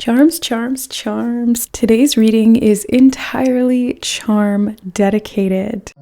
Charms, charms, charms. Today's reading is entirely charm dedicated.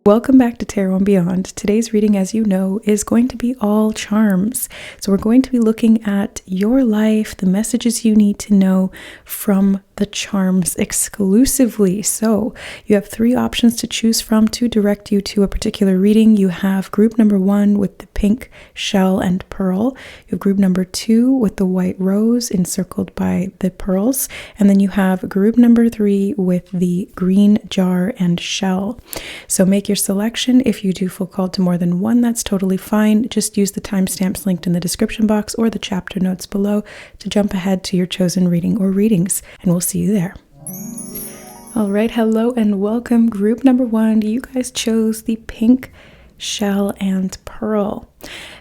Welcome back to Tarot and Beyond. Today's reading, as you know, is going to be all charms. So we're going to be looking at your life, the messages you need to know from the charms exclusively. So you have three options to choose from to direct you to a particular reading. You have group number 1 with the pink shell and pearl. You have group number 2 with the white rose encircled by the pearls. And then you have group number 3 with the green jar and shell. So make your selection. If you do feel called to more than one, that's totally fine. Just use the timestamps linked in the description box or the chapter notes below to jump ahead to your chosen reading or readings, and we'll see you there. All right, hello and welcome. Group number 1, you guys chose the pink shell and pearl.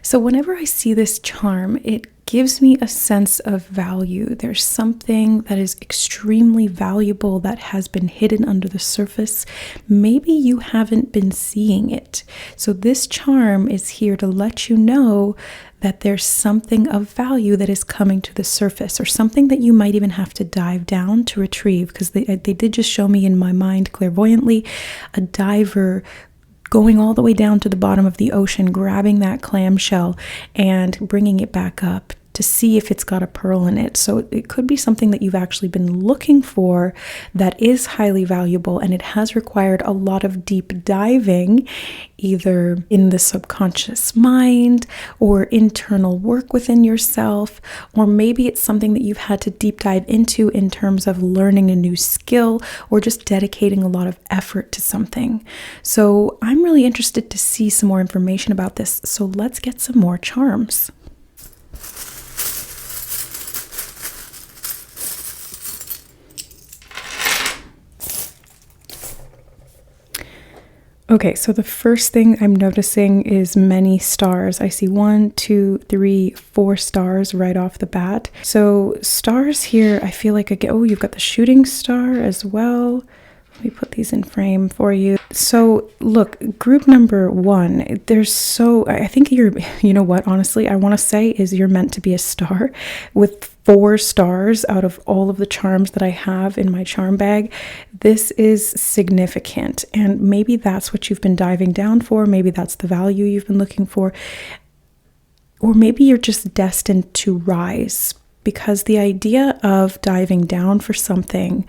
So whenever I see this charm, it gives me a sense of value. There's something that is extremely valuable that has been hidden under the surface. Maybe you haven't been seeing it. So this charm is here to let you know that there's something of value that is coming to the surface, or something that you might even have to dive down to retrieve, because they did just show me in my mind clairvoyantly a diver going all the way down to the bottom of the ocean, grabbing that clamshell and bringing it back up to see if it's got a pearl in it. So it could be something that you've actually been looking for that is highly valuable, and it has required a lot of deep diving, either in the subconscious mind or internal work within yourself, or maybe it's something that you've had to deep dive into in terms of learning a new skill or just dedicating a lot of effort to something. So I'm really interested to see some more information about this. So let's get some more charms. Okay, so the first thing I'm noticing is many stars. I see 1, 2, 3, 4 stars right off the bat. So stars here, I feel like you've got the shooting star as well. Let me put these in frame for you. So look, group number 1, I think you know what, honestly, I want to say is you're meant to be a star with 4 stars out of all of the charms that I have in my charm bag. This is significant, and maybe that's what you've been diving down for. Maybe that's the value you've been looking for, or maybe you're just destined to rise, because the idea of diving down for something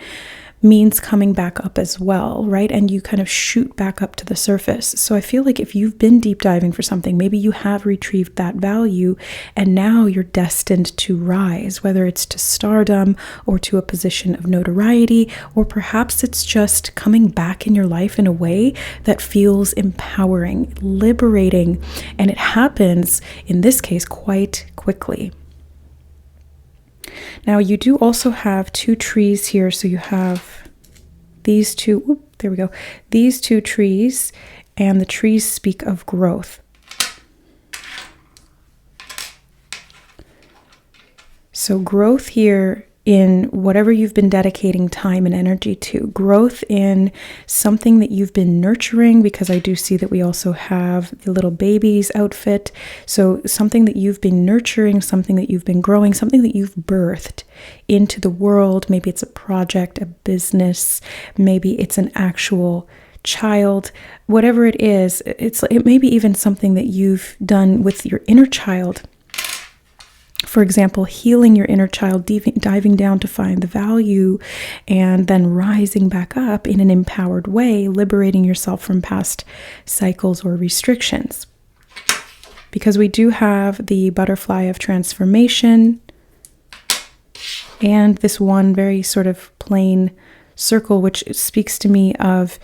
means coming back up as well, right? And you kind of shoot back up to the surface. So I feel like if you've been deep diving for something, maybe you have retrieved that value and now you're destined to rise, whether it's to stardom or to a position of notoriety, or perhaps it's just coming back in your life in a way that feels empowering, liberating, and it happens, in this case, quite quickly. Now you do also have 2 trees here, so you have these two, these 2 trees, and the trees speak of growth. So growth here in whatever you've been dedicating time and energy to, growth in something that you've been nurturing, because I do see that we also have the little baby's outfit. So something that you've been nurturing, something that you've been growing, something that you've birthed into the world. Maybe it's a project, a business, maybe it's an actual child, whatever it is. It may be even something that you've done with your inner child. For example, healing your inner child, diving down to find the value, and then rising back up in an empowered way, liberating yourself from past cycles or restrictions. Because we do have the butterfly of transformation and this one very sort of plain circle, which speaks to me of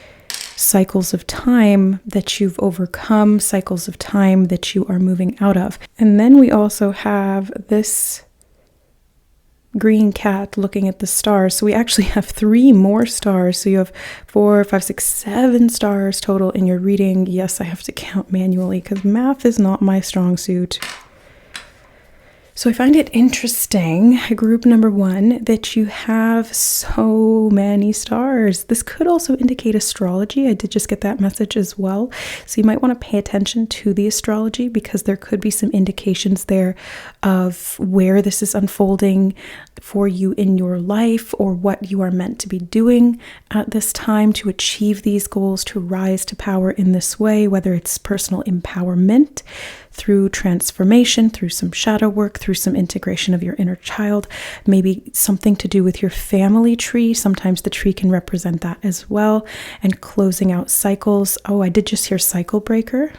cycles of time that you've overcome, cycles of time that you are moving out of. And then we also have this green cat looking at the stars. So we actually have 3 more stars. So you have 4, 5, 6, 7 stars total in your reading. Yes, I have to count manually because math is not my strong suit. So I find it interesting, group number 1, that you have so many stars. This could also indicate astrology. I did just get that message as well. So you might want to pay attention to the astrology, because there could be some indications there of where this is unfolding for you in your life, or what you are meant to be doing at this time to achieve these goals, to rise to power in this way, whether it's personal empowerment, through transformation, through some shadow work, through some integration of your inner child, maybe something to do with your family tree. Sometimes the tree can represent that as well, and closing out cycles. Oh, I did just hear cycle breaker.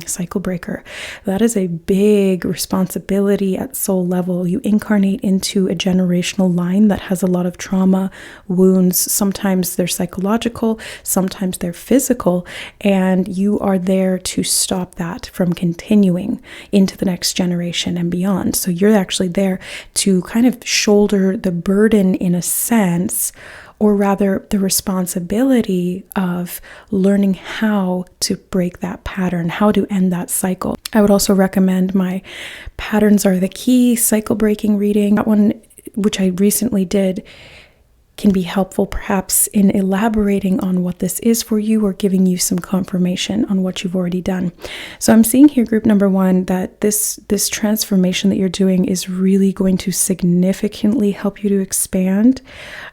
Cycle breaker. That is a big responsibility at soul level. You incarnate into a generational line that has a lot of trauma, wounds. Sometimes they're psychological, sometimes they're physical, and you are there to stop that from continuing into the next generation and beyond. So you're actually there to kind of shoulder the burden, in a sense, or rather the responsibility of learning how to break that pattern, how to end that cycle. I would also recommend my Patterns Are the Key cycle breaking reading. That one, which I recently did, can be helpful perhaps in elaborating on what this is for you, or giving you some confirmation on what you've already done. So I'm seeing here, group number 1, that this transformation that you're doing is really going to significantly help you to expand.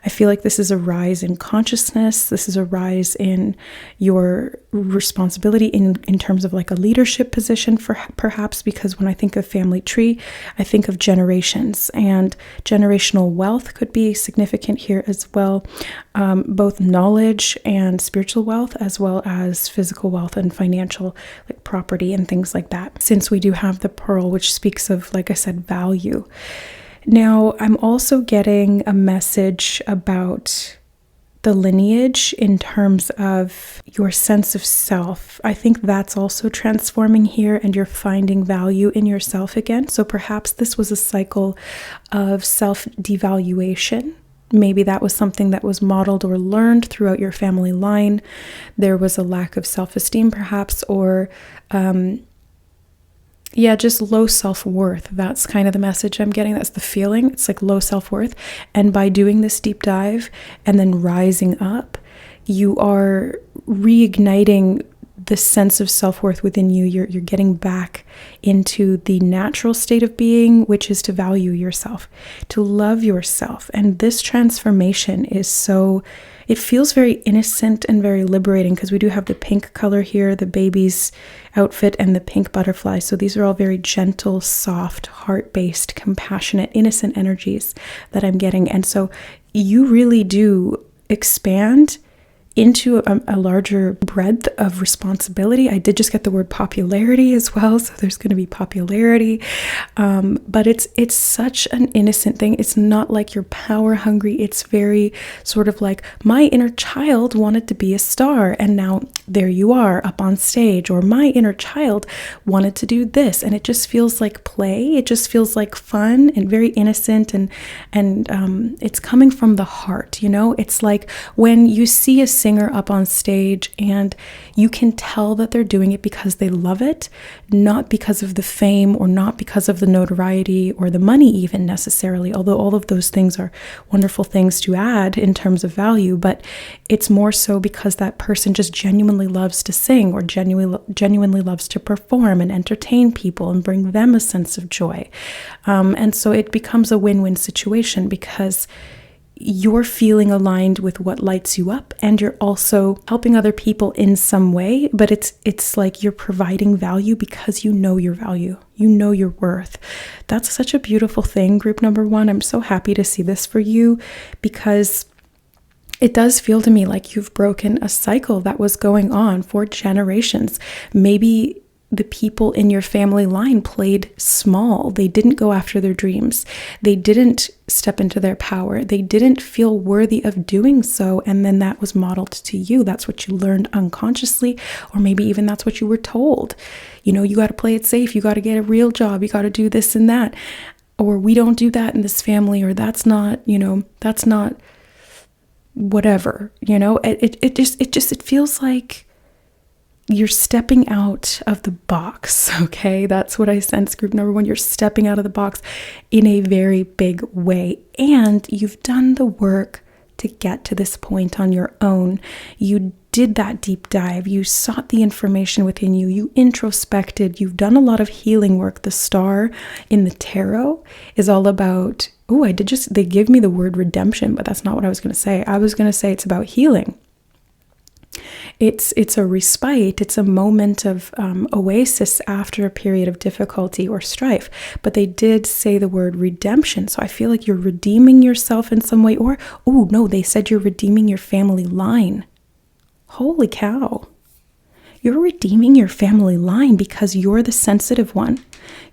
I feel like this is a rise in consciousness. This is a rise in your responsibility in terms of like a leadership position, for perhaps, because when I think of family tree, I think of generations, and generational wealth could be significant here as well, both knowledge and spiritual wealth, as well as physical wealth and financial, like property and things like that, since we do have the pearl, which speaks of, like I said, value. Now, I'm also getting a message about the lineage in terms of your sense of self. I think that's also transforming here, and you're finding value in yourself again. So perhaps this was a cycle of self-devaluation. Maybe that was something that was modeled or learned throughout your family line. There was a lack of self-esteem perhaps, or just low self-worth. That's kind of the message I'm getting. That's the feeling. It's like low self-worth. And by doing this deep dive and then rising up, you are reigniting the sense of self-worth within you. You're getting back into the natural state of being, which is to value yourself, to love yourself. And this transformation is it feels very innocent and very liberating, because we do have the pink color here, the baby's outfit, and the pink butterfly. So these are all very gentle, soft, heart-based, compassionate, innocent energies that I'm getting. And so you really do expand into a larger breadth of responsibility. I did just get the word popularity as well, so there's going to be popularity, but it's such an innocent thing. It's not like you're power hungry. It's very sort of like, my inner child wanted to be a star, and now there you are up on stage, or my inner child wanted to do this, and it just feels like play. It just feels like fun and very innocent, and it's coming from the heart. It's like when you see a singer up on stage and you can tell that they're doing it because they love it, not because of the fame, or not because of the notoriety or the money even necessarily, although all of those things are wonderful things to add in terms of value, but it's more so because that person just genuinely loves to sing, or genuinely loves to perform and entertain people and bring them a sense of joy. And so it becomes a win-win situation, because you're feeling aligned with what lights you up, and you're also helping other people in some way, but it's like you're providing value because you know your value, you know your worth. That's such a beautiful thing, group number 1. I'm so happy to see this for you, because it does feel to me like you've broken a cycle that was going on for generations. Maybe the people in your family line played small. They didn't go after their dreams. They didn't step into their power. They didn't feel worthy of doing so. And then that was modeled to you. That's what you learned unconsciously, or maybe even that's what you were told. You got to play it safe. You got to get a real job. You got to do this and that. Or we don't do that in this family, or that's not whatever. It feels like you're stepping out of the box, okay? That's what I sense, group number 1. You're stepping out of the box in a very big way. And you've done the work to get to this point on your own. You did that deep dive. You sought the information within you. You introspected. You've done a lot of healing work. The star in the tarot is all about, they give me the word redemption, but that's not what I was going to say. I was going to say it's about healing. It's a respite. It's a moment of oasis after a period of difficulty or strife. But they did say the word redemption. So I feel like you're redeeming yourself in some way. Or, they said you're redeeming your family line. Holy cow. You're redeeming your family line because you're the sensitive one.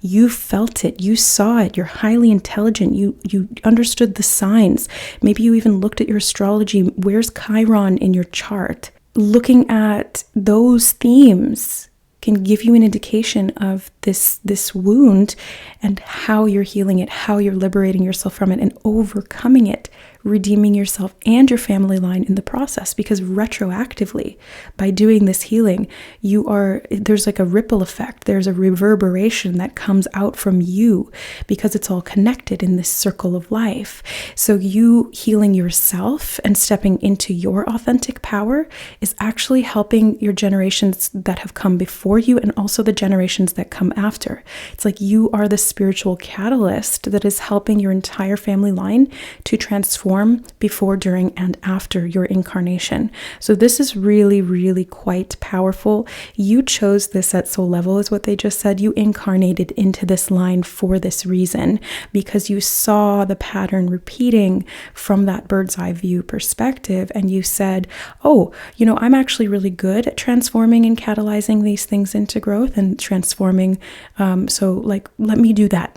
You felt it. You saw it. You're highly intelligent. You understood the signs. Maybe you even looked at your astrology. Where's Chiron in your chart? Looking at those themes can give you an indication of this wound and how you're healing it, how you're liberating yourself from it and overcoming it, redeeming yourself and your family line in the process. Because retroactively, by doing this healing, there's like a ripple effect. There's a reverberation that comes out from you because it's all connected in this circle of life. So you healing yourself and stepping into your authentic power is actually helping your generations that have come before you and also the generations that come after. It's like you are the spiritual catalyst that is helping your entire family line to transform before, during, and after your incarnation. So this is really, really quite powerful. You chose this at soul level, is what they just said. You incarnated into this line for this reason, because you saw the pattern repeating from that bird's eye view perspective. And you said, I'm actually really good at transforming and catalyzing these things into growth and transforming. Let me do that.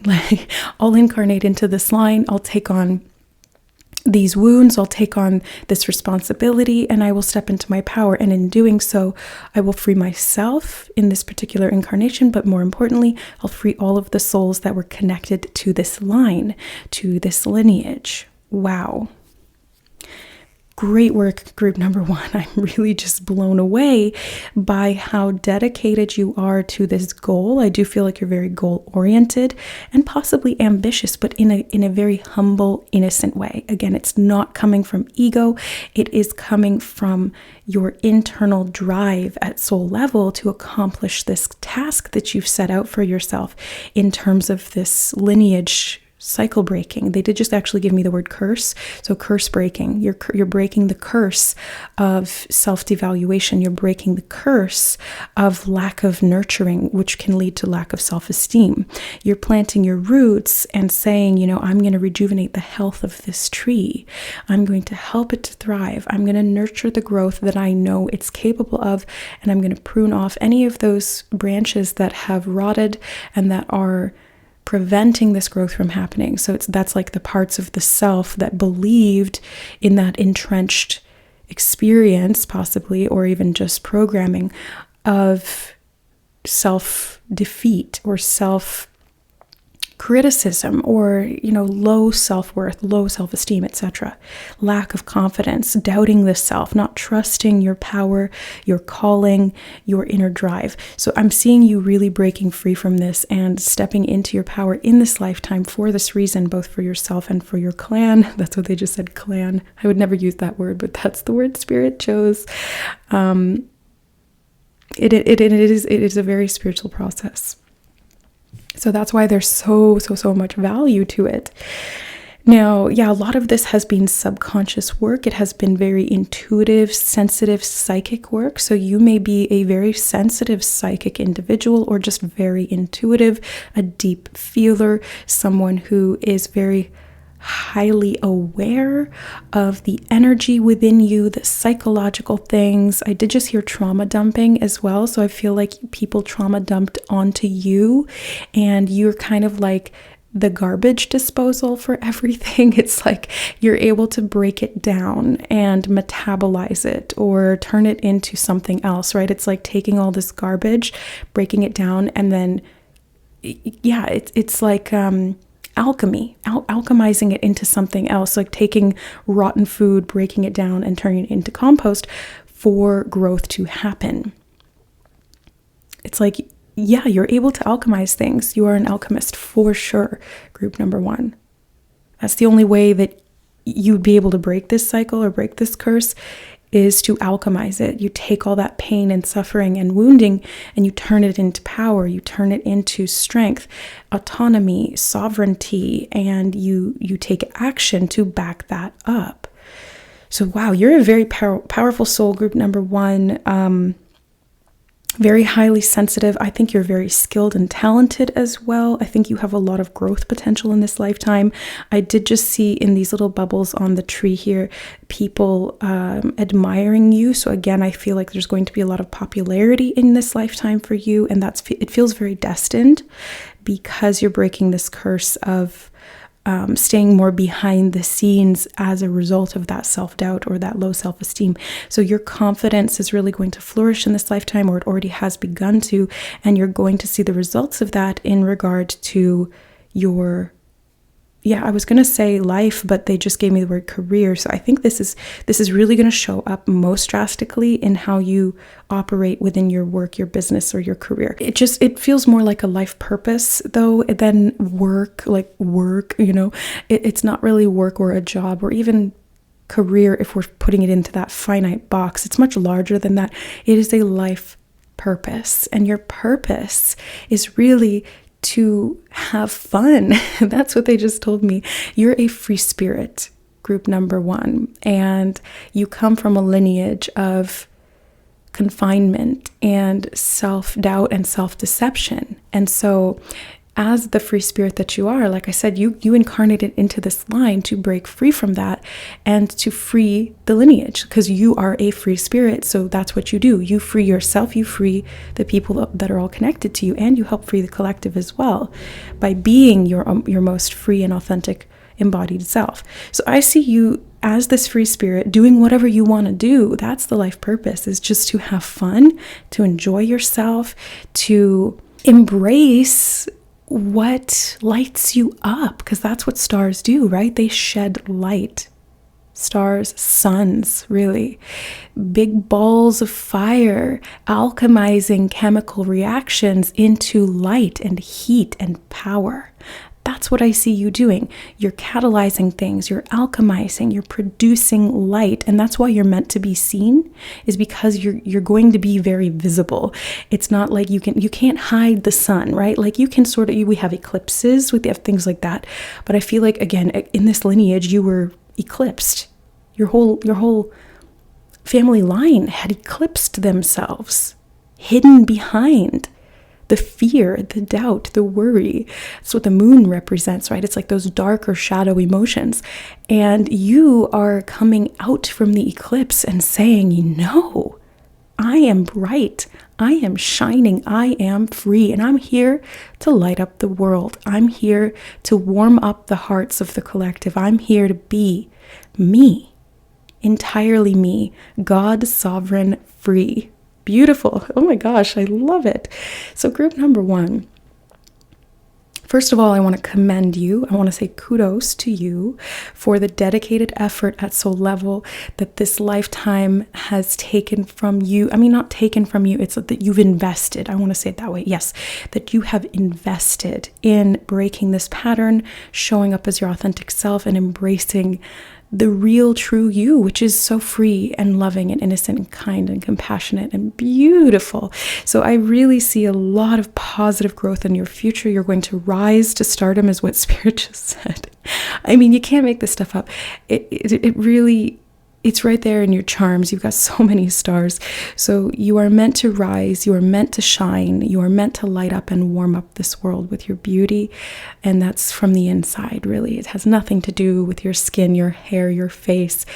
I'll incarnate into this line. I'll take on these wounds, I'll take on this responsibility, and I will step into my power. And in doing so, I will free myself in this particular incarnation, but more importantly, I'll free all of the souls that were connected to this line, to this lineage. Wow. Great work, group number 1. I'm really just blown away by how dedicated you are to this goal. I do feel like you're very goal-oriented and possibly ambitious, but in a very humble, innocent way. Again, it's not coming from ego. It is coming from your internal drive at soul level to accomplish this task that you've set out for yourself in terms of this lineage cycle breaking. They did just actually give me the word curse. So curse breaking. You're breaking the curse of self-devaluation. You're breaking the curse of lack of nurturing, which can lead to lack of self-esteem. You're planting your roots and saying, I'm going to rejuvenate the health of this tree. I'm going to help it to thrive. I'm going to nurture the growth that I know it's capable of, and I'm going to prune off any of those branches that have rotted and that are preventing this growth from happening. So that's like the parts of the self that believed in that entrenched experience, possibly, or even just programming of self-defeat or self-criticism or, low self-worth, low self-esteem, etc. Lack of confidence, doubting the self, not trusting your power, your calling, your inner drive. So I'm seeing you really breaking free from this and stepping into your power in this lifetime for this reason, both for yourself and for your clan. That's what they just said, clan. I would never use that word, but that's the word Spirit chose. It is a very spiritual process. So that's why there's so much value to it. Now, a lot of this has been subconscious work. It has been very intuitive, sensitive, psychic work. So you may be a very sensitive psychic individual or just very intuitive, a deep feeler, someone who is very highly aware of the energy within you, the psychological things. I did just hear trauma dumping as well. So I feel like people trauma dumped onto you and you're kind of like the garbage disposal for everything. It's like you're able to break it down and metabolize it or turn it into something else, right? It's like taking all this garbage, breaking it down, and then, it's like, alchemizing it into something else, like taking rotten food, breaking it down and turning it into compost for growth to happen. it's like, yeah, you're able to alchemize things. You are an alchemist for sure, group number 1. That's the only way that you'd be able to break this cycle or break this curse, is to alchemize it. You take all that pain and suffering and wounding and you turn it into power. You turn it into strength, autonomy, sovereignty, and you take action to back that up. So wow, you're a very powerful soul, group number 1. Very highly sensitive. I think you're very skilled and talented as well. I think you have a lot of growth potential in this lifetime. I did just see in these little bubbles on the tree here, people admiring you. So again, I feel like there's going to be a lot of popularity in this lifetime for you. And it feels very destined, because you're breaking this curse of staying more behind the scenes as a result of that self-doubt or that low self-esteem. So your confidence is really going to flourish in this lifetime, or it already has begun to, and you're going to see the results of that in regard to your, I was going to say life, but they just gave me the word career. So I think this is really going to show up most drastically in how you operate within your work, your business, or your career. It feels more like a life purpose though than work, It's not really work or a job or even career if we're putting it into that finite box. It's much larger than that. It is a life purpose, and your purpose is really to have fun. That's what they just told me. You're a free spirit, group number 1, and you come from a lineage of confinement and self-doubt and self-deception. And so as the free spirit that you are, like I said, you incarnated into this line to break free from that and to free the lineage, because you are a free spirit. So that's what you do. You free yourself, you free the people that are all connected to you, and you help free the collective as well by being your most free and authentic embodied self. So I see you as this free spirit doing whatever you want to do. That's the life purpose, is just to have fun, to enjoy yourself, to embrace what lights you up, because that's what stars do, right? They shed light. Stars, suns, really. Big balls of fire, alchemizing chemical reactions into light and heat and power. That's what I see you doing. You're catalyzing things, you're alchemizing, you're producing light. And that's why you're meant to be seen, is because you're going to be very visible. It's not like you can't hide the sun, right? Like you can we have eclipses, we have things like that. But I feel like, again, in this lineage, you were eclipsed. Your whole family line had eclipsed themselves, hidden behind the fear, the doubt, the worry. That's what the moon represents, right? It's like those darker shadow emotions. And you are coming out from the eclipse and saying, no, I am bright. I am shining. I am free. And I'm here to light up the world. I'm here to warm up the hearts of the collective. I'm here to be me, entirely me, God, sovereign, free. Beautiful. Oh my gosh, I love it. So group number 1, first of all, I want to commend you. I want to say kudos to you for the dedicated effort at soul level that this lifetime has taken from you. I mean, not taken from you, it's that you've invested. I want to say it that way. Yes, that you have invested in breaking this pattern, showing up as your authentic self, and embracing the real true you, which is so free and loving and innocent and kind and compassionate and beautiful. So I really see a lot of positive growth in your future. You're going to rise to stardom, is what Spirit just said. I mean, you can't make this stuff up. It really, it's right there in your charms. You've got so many stars. So you are meant to rise. You are meant to shine. You are meant to light up and warm up this world with your beauty. And that's from the inside, really. It has nothing to do with your skin, your hair, your face.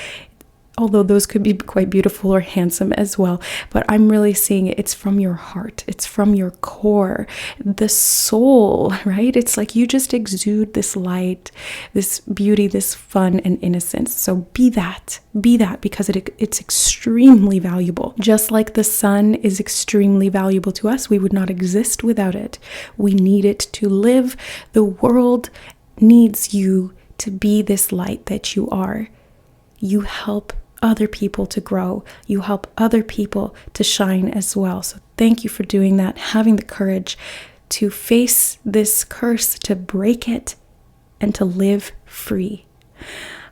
Although those could be quite beautiful or handsome as well. But I'm really seeing it's from your heart. It's from your core, the soul, right? It's like you just exude this light, this beauty, this fun and innocence. So be that because it's extremely valuable. Just like the sun is extremely valuable to us, we would not exist without it. We need it to live. The world needs you to be this light that you are. You help other people to grow. You help other people to shine as well. So thank you for doing that, having the courage to face this curse, to break it, and to live free.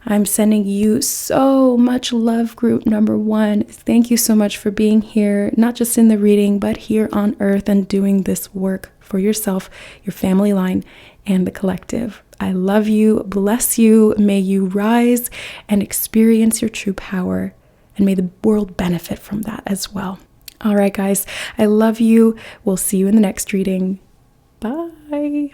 I'm sending you so much love, group number 1. Thank you so much for being here, not just in the reading, but here on earth and doing this work for yourself, your family line, and the collective. I love you, bless you. May you rise and experience your true power, and may the world benefit from that as well. All right, guys, I love you. We'll see you in the next reading. Bye.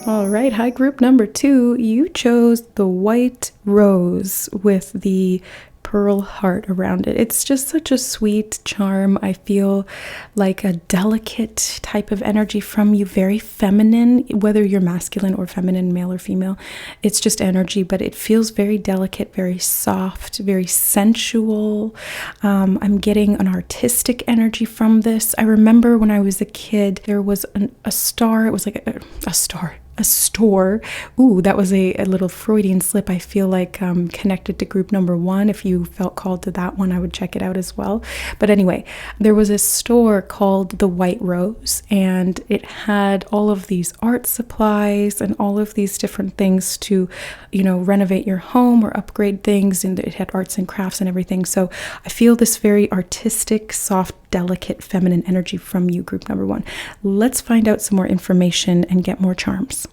All right, hi, group number 2. You chose the white rose with the pearl heart around it. It's just such a sweet charm. I feel like a delicate type of energy from you, very feminine, whether you're masculine or feminine, male or female. It's just energy, but it feels very delicate, very soft, very sensual. I'm getting an artistic energy from this. I remember when I was a kid, there was a star. It was like a star. A store. Ooh, that was a little Freudian slip. I feel like connected to group number 1. If you felt called to that one, I would check it out as well. But anyway, there was a store called the White Rose, and it had all of these art supplies and all of these different things to, renovate your home or upgrade things. And it had arts and crafts and everything. So I feel this very artistic, soft, delicate, feminine energy from you, group number 1. Let's find out some more information and get more charms.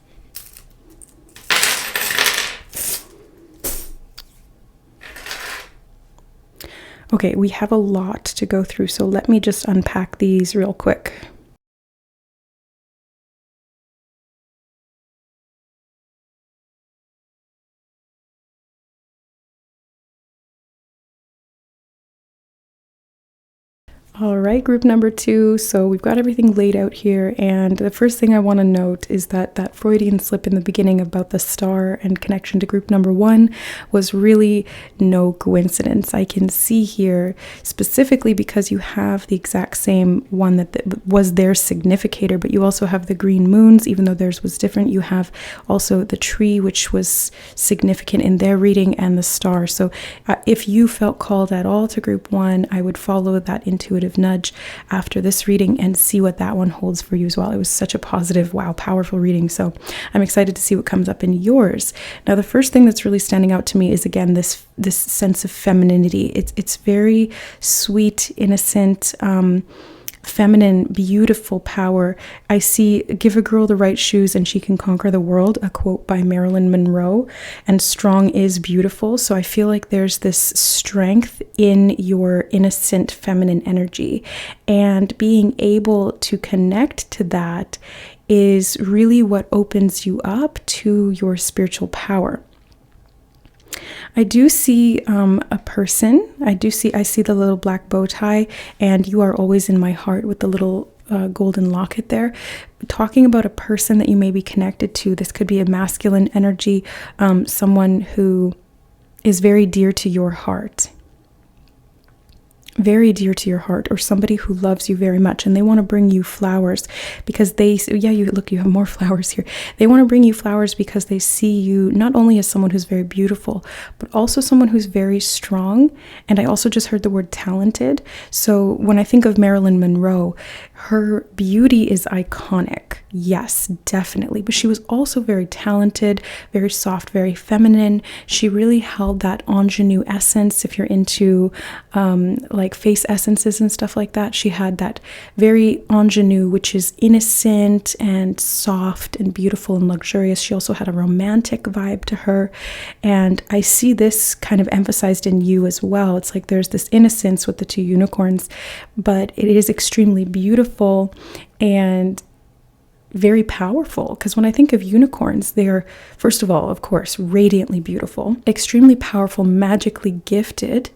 Okay, we have a lot to go through, so let me just unpack these real quick. All right, group number 2. So we've got everything laid out here. And the first thing I want to note is that Freudian slip in the beginning about the star and connection to group number 1 was really no coincidence. I can see here specifically because you have the exact same one that was their significator, but you also have the green moons, even though theirs was different. You have also the tree, which was significant in their reading, and the star. So if you felt called at all to group 1, I would follow that intuitive nudge after this reading and see what that one holds for you as well. It was such a positive, wow, powerful reading. So I'm excited to see what comes up in yours. Now, the first thing that's really standing out to me is, again, this sense of femininity. It's very sweet, innocent, feminine, beautiful power. I see, give a girl the right shoes and she can conquer the world, a quote by Marilyn Monroe, and strong is beautiful. So I feel like there's this strength in your innocent feminine energy, and being able to connect to that is really what opens you up to your spiritual power. I do see a person. I see the little black bow tie, and you are always in my heart with the little golden locket there. Talking about a person that you may be connected to. This could be a masculine energy, someone who is very dear to your heart. Very dear to your heart, or somebody who loves you very much, and they want to bring you flowers because you have more flowers here. They want to bring you flowers because they see you not only as someone who's very beautiful, but also someone who's very strong. And I also just heard the word talented. So when I think of Marilyn Monroe, her beauty is iconic. Yes, definitely. But she was also very talented, very soft, very feminine. She really held that ingenue essence. If you're into like face essences and stuff like that, she had that very ingenue, which is innocent and soft and beautiful and luxurious. She also had a romantic vibe to her. And I see this kind of emphasized in you as well. It's like there's this innocence with the 2 unicorns, but it is extremely beautiful and very powerful, because when I think of unicorns, they are, first of all, of course, radiantly beautiful, extremely powerful, magically gifted,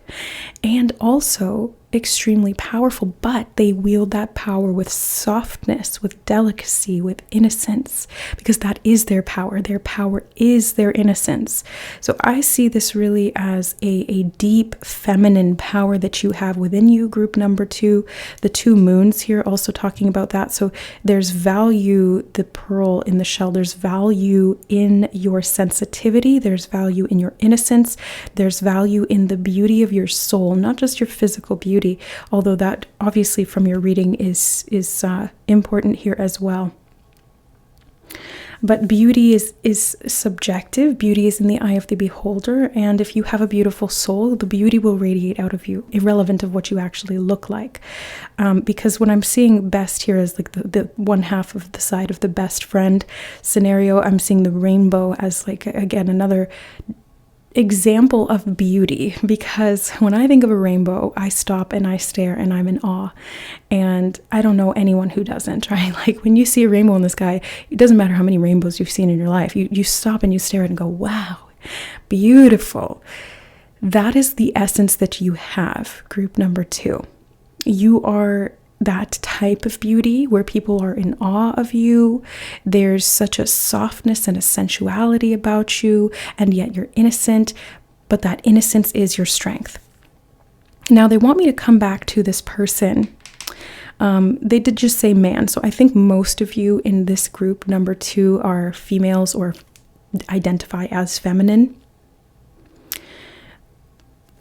and also extremely powerful, but they wield that power with softness, with delicacy, with innocence, because that is their power. Their power is their innocence. So I see this really as a deep feminine power that you have within you, group number 2. The 2 moons here also talking about that. So there's value, the pearl in the shell, there's value in your sensitivity, there's value in your innocence, there's value in the beauty of your soul, not just your physical beauty, although that obviously from your reading is important here as well. But beauty is subjective. Beauty is in the eye of the beholder. And if you have a beautiful soul, the beauty will radiate out of you, irrelevant of what you actually look like. Because what I'm seeing best here is like the one half of the side of the best friend scenario. I'm seeing the rainbow as like, again, another example of beauty, because when I think of a rainbow, I stop and I stare and I'm in awe. And I don't know anyone who doesn't, right? Like when you see a rainbow in the sky, it doesn't matter how many rainbows you've seen in your life. You stop and you stare at it and go, wow, beautiful. That is the essence that you have, group number 2. You are that type of beauty where people are in awe of you. There's such a softness and a sensuality about you, and yet you're innocent, but that innocence is your strength. Now they want me to come back to this person. They did just say man, so I think most of you in this group number 2 are females or identify as feminine.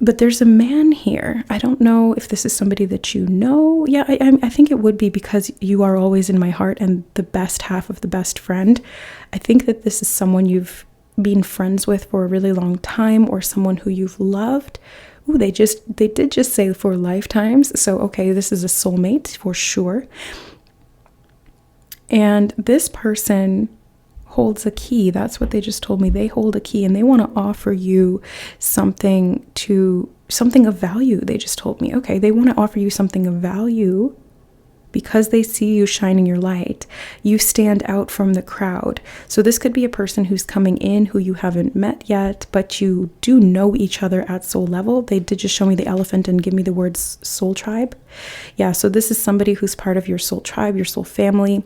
But there's a man here. I don't know if this is somebody that you know. Yeah, I think it would be, because you are always in my heart and the best half of the best friend. I think that this is someone you've been friends with for a really long time, or someone who you've loved. Ooh, they did just say for lifetimes. So, okay, this is a soulmate for sure. And this person holds a key. That's what they just told me. They hold a key and they want to offer you something of value. They just told me, okay, they want to offer you something of value because they see you shining your light. You stand out from the crowd. So this could be a person who's coming in who you haven't met yet, but you do know each other at soul level. They did just show me the elephant and give me the words soul tribe. Yeah, so this is somebody who's part of your soul tribe, your soul family.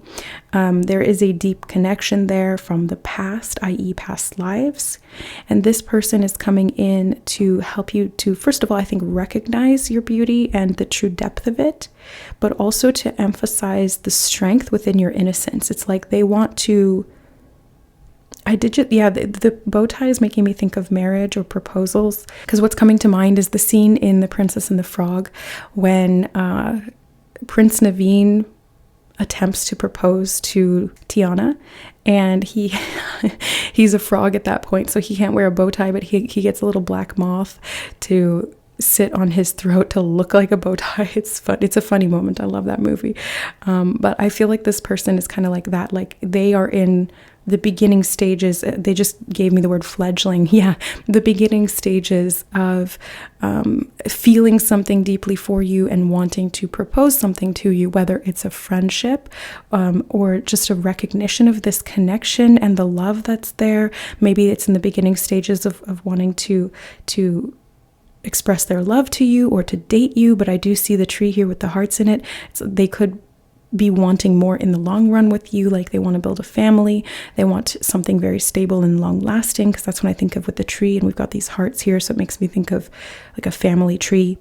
There is a deep connection there from the past, i.e. past lives. And this person is coming in to help you to, first of all, I think, recognize your beauty and the true depth of it, but also to emphasize the strength within your innocence. It's like they want to, the bow tie is making me think of marriage or proposals, because what's coming to mind is the scene in The Princess and the Frog when Prince Naveen attempts to propose to Tiana, and he's a frog at that point, so he can't wear a bow tie, but he gets a little black moth to sit on his throat to look like a bow tie. It's fun. It's a funny moment. I love that movie. But I feel like this person is kind of like that. Like they are in the beginning stages. They just gave me the word fledgling. Yeah, the beginning stages of feeling something deeply for you and wanting to propose something to you, whether it's a friendship or just a recognition of this connection and the love that's there. Maybe it's in the beginning stages of wanting to express their love to you or to date you, but I do see the tree here with the hearts in it. So they could be wanting more in the long run with you, like they want to build a family. They want something very stable and long lasting, because that's what I think of with the tree, and we've got these hearts here, so it makes me think of like a family tree.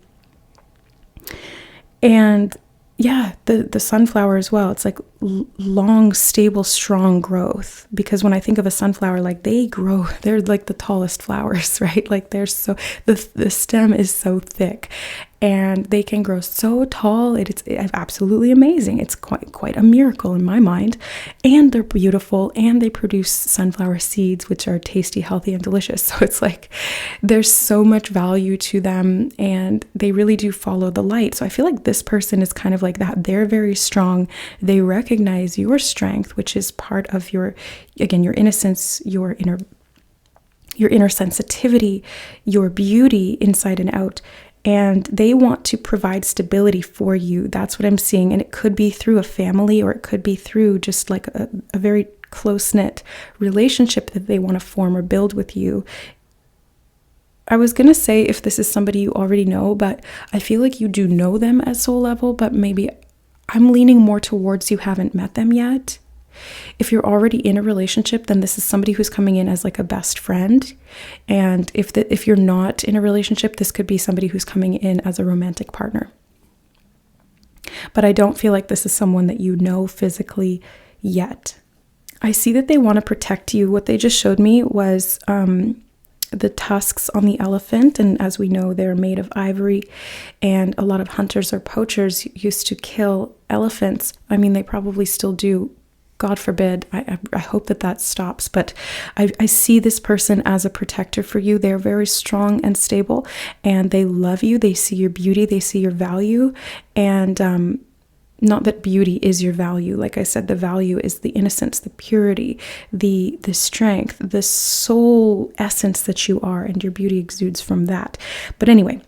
And yeah, the sunflower as well. It's like long, stable, strong growth. Because when I think of a sunflower, like they grow, they're like the tallest flowers, right? Like they're so, the stem is so thick and they can grow so tall. It's absolutely amazing. It's quite a miracle in my mind. And they're beautiful, and they produce sunflower seeds, which are tasty, healthy, and delicious. So it's like there's so much value to them, and they really do follow the light. So I feel like this person is kind of like that. They're very strong. They recognize your strength, which is part of your innocence, your inner sensitivity, your beauty inside and out. And they want to provide stability for you. That's what I'm seeing. And it could be through a family, or it could be through just like a very close-knit relationship that they want to form or build with you. I was going to say if this is somebody you already know, but I feel like you do know them at soul level, but maybe I'm leaning more towards you haven't met them yet. If you're already in a relationship, then this is somebody who's coming in as like a best friend. And if you're not in a relationship, this could be somebody who's coming in as a romantic partner. But I don't feel like this is someone that you know physically yet. I see that they want to protect you. What they just showed me was the tusks on the elephant. And as we know, they're made of ivory. And a lot of hunters or poachers used to kill elephants. I mean, they probably still do. God forbid. I hope that stops. But I see this person as a protector for you. They're very strong and stable, and they love you. They see your beauty. They see your value. And not that beauty is your value. Like I said, the value is the innocence, the purity, the strength, the soul essence that you are, and your beauty exudes from that. But anyway,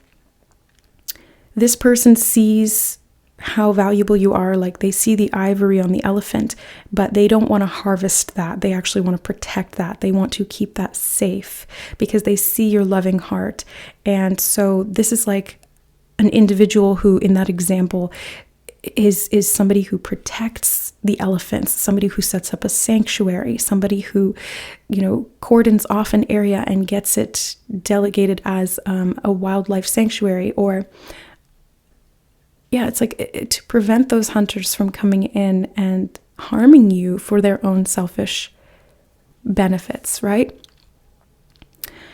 this person sees how valuable you are. Like they see the ivory on the elephant, but they don't want to harvest that. They actually want to protect that. They want to keep that safe because they see your loving heart. And so this is like an individual who, in that example, is somebody who protects the elephants, somebody who sets up a sanctuary, somebody who, cordons off an area and gets it delegated as a wildlife sanctuary. Or it's like to prevent those hunters from coming in and harming you for their own selfish benefits, right?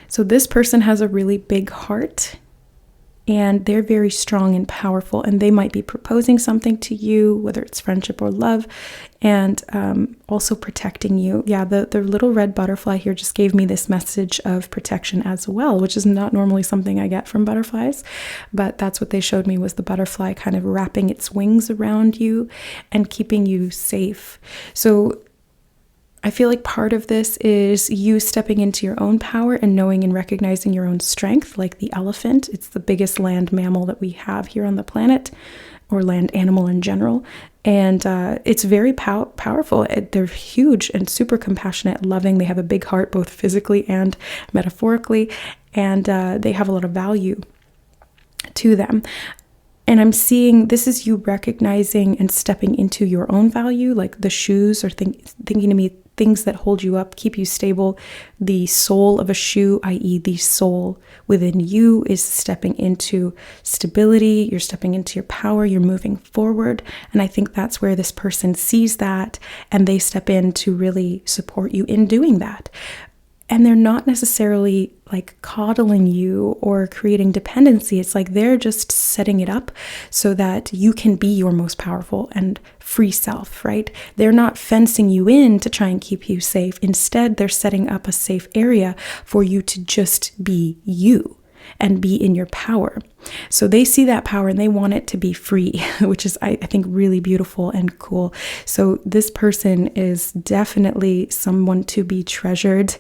So this person has a really big heart, and they're very strong and powerful, and they might be proposing something to you, whether it's friendship or love, and also protecting you. Yeah, the little red butterfly here just gave me this message of protection as well, which is not normally something I get from butterflies, but that's what they showed me, was the butterfly kind of wrapping its wings around you and keeping you safe. So I feel like part of this is you stepping into your own power and knowing and recognizing your own strength, like the elephant. It's the biggest land mammal that we have here on the planet, or land animal in general. And it's very powerful. They're huge and super compassionate, loving. They have a big heart, both physically and metaphorically. And they have a lot of value to them. And I'm seeing this is you recognizing and stepping into your own value, like the shoes, or thinking to me, things that hold you up, keep you stable. The sole of a shoe, i.e. the soul within you, is stepping into stability. You're stepping into your power. You're moving forward. And I think that's where this person sees that, and they step in to really support you in doing that. And they're not necessarily like coddling you or creating dependency. It's like they're just setting it up so that you can be your most powerful and free self, right? They're not fencing you in to try and keep you safe. Instead, they're setting up a safe area for you to just be you and be in your power. So they see that power and they want it to be free, which is, I think, really beautiful and cool. So this person is definitely someone to be treasured.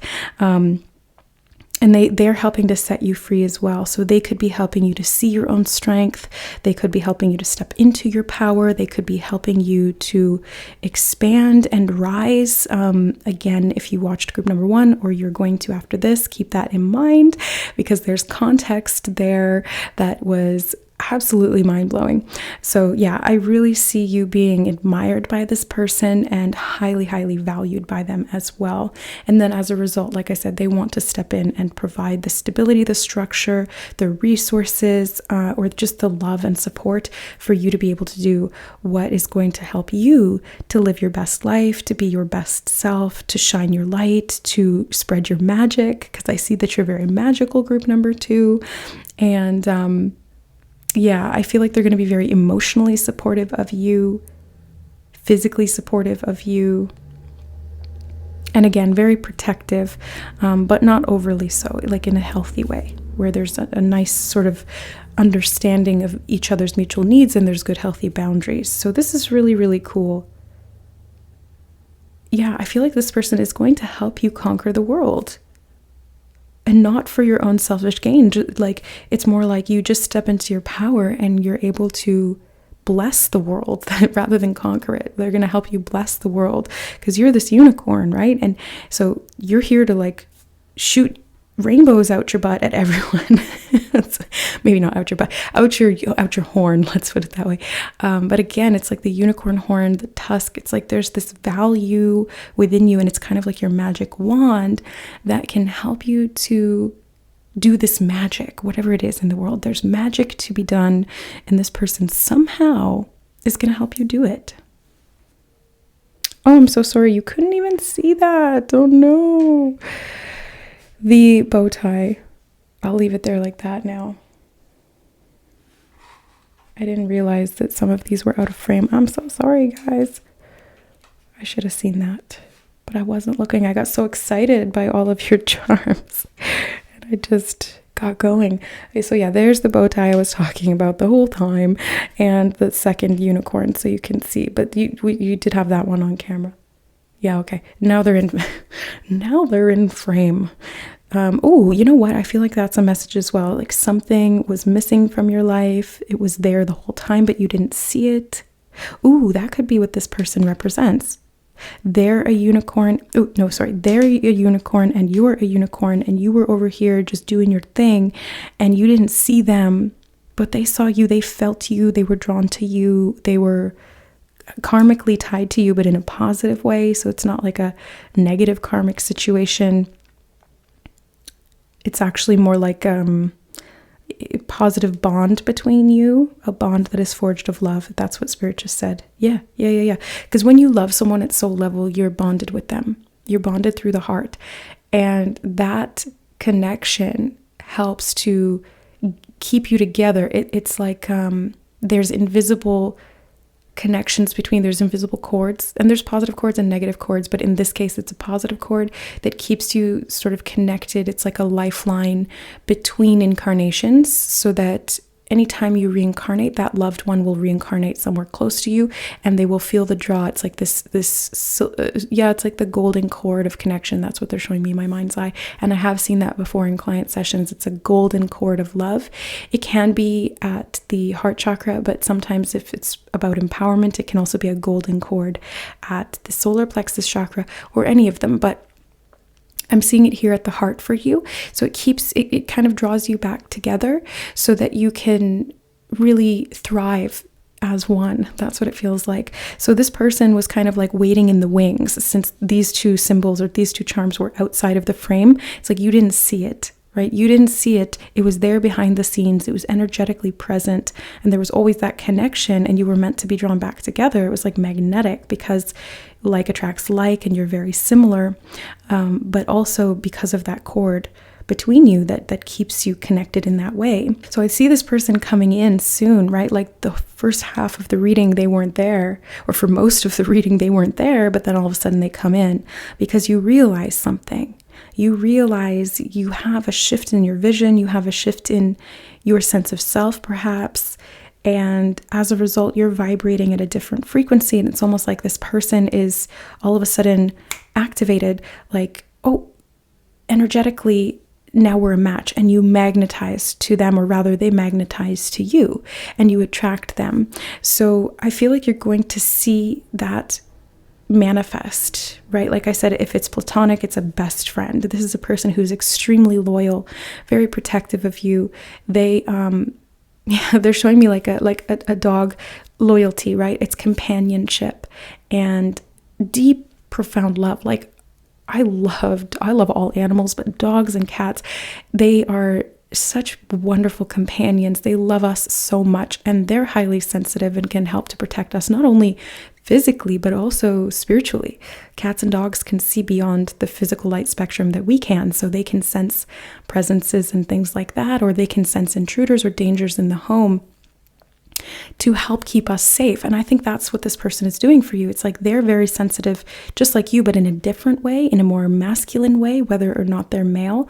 And they're helping to set you free as well. So they could be helping you to see your own strength. They could be helping you to step into your power. They could be helping you to expand and rise. Again, if you watched group number 1, or you're going to after this, keep that in mind, because there's context there that was absolutely mind-blowing. So yeah, I really see you being admired by this person and highly, highly valued by them as well. And then as a result, like I said, they want to step in and provide the stability, the structure, the resources, or just the love and support for you to be able to do what is going to help you to live your best life, to be your best self, to shine your light, to spread your magic, because I see that you're very magical, group number 2. And yeah, I feel like they're going to be very emotionally supportive of you, physically supportive of you, and again, very protective, but not overly so, like in a healthy way, where there's a nice sort of understanding of each other's mutual needs and there's good, healthy boundaries. So this is really, really cool. Yeah, I feel like this person is going to help you conquer the world. And not for your own selfish gain. Like, it's more like you just step into your power and you're able to bless the world rather than conquer it. They're going to help you bless the world because you're this unicorn, right? And so you're here to like shoot rainbows out your butt at everyone. Maybe not out your butt, out your horn. Let's put it that way. But again, it's like the unicorn horn, the tusk. It's like there's this value within you, and it's kind of like your magic wand that can help you to do this magic, whatever it is in the world. There's magic to be done, and this person somehow is going to help you do it. Oh, I'm so sorry. You couldn't even see that. Oh no. The bow tie. I'll leave it there like that now. I didn't realize that some of these were out of frame. I'm so sorry, guys. I should have seen that, but I wasn't looking. I got so excited by all of your charms, and I just got going. Okay, so yeah, there's the bow tie I was talking about the whole time, and the second unicorn, so you can see. But you did have that one on camera. Yeah, okay. Now they're in frame. Oh, you know what? I feel like that's a message as well. Like something was missing from your life. It was there the whole time, but you didn't see it. Ooh, that could be what this person represents. They're a unicorn. Oh, no, sorry. They're a unicorn and you're a unicorn, and you were over here just doing your thing and you didn't see them, but they saw you. They felt you. They were drawn to you. They were karmically tied to you, but in a positive way. So it's not like a negative karmic situation. It's actually more like a positive bond between you, a bond that is forged of love. That's what Spirit just said. Yeah. Because when you love someone at soul level, you're bonded with them. You're bonded through the heart. And that connection helps to keep you together. It's like there's invisible connections between, there's invisible cords, and there's positive cords and negative cords, but in this case it's a positive cord that keeps you sort of connected. It's like a lifeline between incarnations, so that anytime you reincarnate, that loved one will reincarnate somewhere close to you, and they will feel the draw. It's like it's like the golden cord of connection. That's what they're showing me in my mind's eye, and I have seen that before in client sessions. It's a golden cord of love. It can be at the heart chakra, but sometimes if it's about empowerment, it can also be a golden cord at the solar plexus chakra, or any of them. But I'm seeing it here at the heart for you. So it kind of draws you back together so that you can really thrive as one. That's what it feels like. So this person was kind of like waiting in the wings, since these two symbols or these two charms were outside of the frame. It's like you didn't see it, right? You didn't see it. It was there behind the scenes. It was energetically present, and there was always that connection, and you were meant to be drawn back together. It was like magnetic, because like attracts like, and you're very similar, but also because of that cord between you that keeps you connected in that way. So I see this person coming in soon, right? Like the first half of the reading, they weren't there, or for most of the reading, they weren't there, but then all of a sudden they come in because you realize something. You realize you have a shift in your vision, you have a shift in your sense of self, perhaps. And as a result, you're vibrating at a different frequency. And it's almost like this person is all of a sudden activated, like, oh, energetically, now we're a match. And you magnetize to them, or rather they magnetize to you, and you attract them. So I feel like you're going to see that manifest, right? Like I said, if it's platonic, it's a best friend. This is a person who's extremely loyal, very protective of you. They're showing me like a dog loyalty, right? It's companionship and deep, profound love. Like I love all animals, but dogs and cats, they are such wonderful companions. They love us so much, and they're highly sensitive and can help to protect us, not only physically, but also spiritually. Cats and dogs can see beyond the physical light spectrum that we can, so they can sense presences and things like that, or they can sense intruders or dangers in the home to help keep us safe. And I think that's what this person is doing for you. It's like they're very sensitive, just like you, but in a different way, in a more masculine way, whether or not they're male.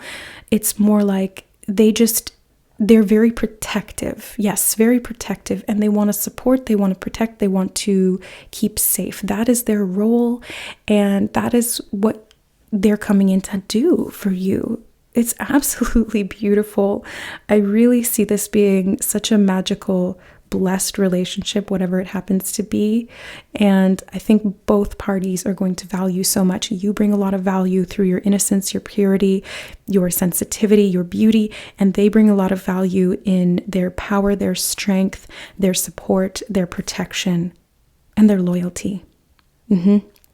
It's more like they're very protective. Yes, very protective. And they want to support, they want to protect, they want to keep safe. That is their role. And that is what they're coming in to do for you. It's absolutely beautiful. I really see this being such a magical blessed relationship, whatever it happens to be. And I think both parties are going to value so much. You bring a lot of value through your innocence, your purity, your sensitivity, your beauty, and they bring a lot of value in their power, their strength, their support, their protection, and their loyalty.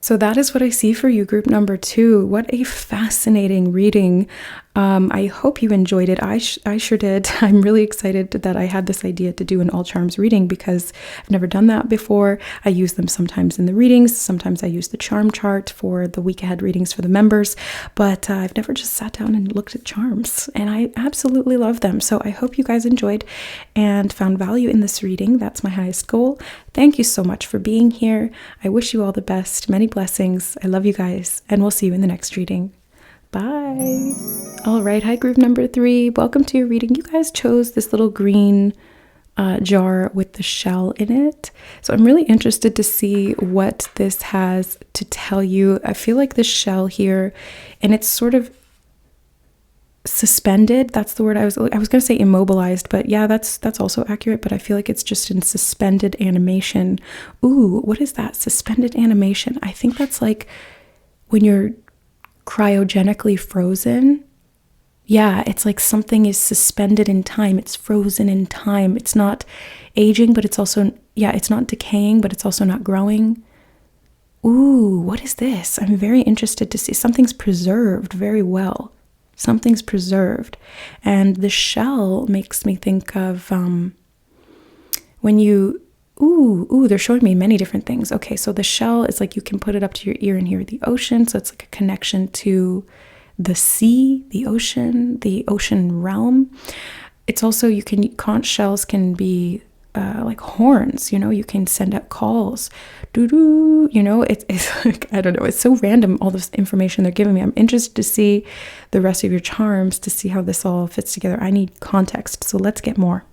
So that is what I see for you, group number 2. What a fascinating reading. I hope you enjoyed it. I sure did. I'm really excited that I had this idea to do an all charms reading because I've never done that before. I use them sometimes in the readings. Sometimes I use the charm chart for the week ahead readings for the members, but I've never just sat down and looked at charms, and I absolutely love them. So I hope you guys enjoyed and found value in this reading. That's my highest goal. Thank you so much for being here. I wish you all the best. Many blessings. I love you guys, and we'll see you in the next reading. Bye. All right. Hi, group number 3. Welcome to your reading. You guys chose this little green jar with the shell in it. So I'm really interested to see what this has to tell you. I feel like this shell here, and it's sort of suspended. That's the word I was going to say immobilized, but yeah, that's also accurate, but I feel like it's just in suspended animation. Ooh, what is that? Suspended animation. I think that's like when you're cryogenically frozen. Yeah, it's like something is suspended in time. It's frozen in time. It's not aging, but it's also, yeah, it's not decaying, but it's also not growing. Ooh, what is this? I'm very interested to see. Something's preserved very well. Something's preserved. And the shell makes me think of when you, they're showing me many different things. Okay, so the shell is like you can put it up to your ear and hear the ocean. So it's like a connection to the sea, the ocean realm. It's also, conch shells can be like horns, you can send out calls. Doo-doo, it's like, I don't know, it's so random, all this information they're giving me. I'm interested to see the rest of your charms, to see how this all fits together. I need context, so let's get more.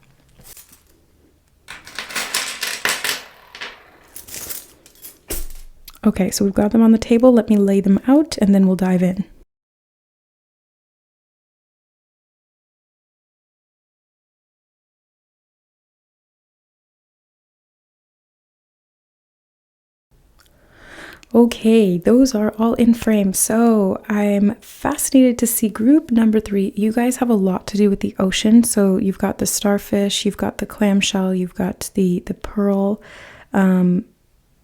Okay, so we've got them on the table. Let me lay them out and then we'll dive in. Okay, those are all in frame. So I'm fascinated to see group number 3. You guys have a lot to do with the ocean. So you've got the starfish, you've got the clamshell, you've got the pearl.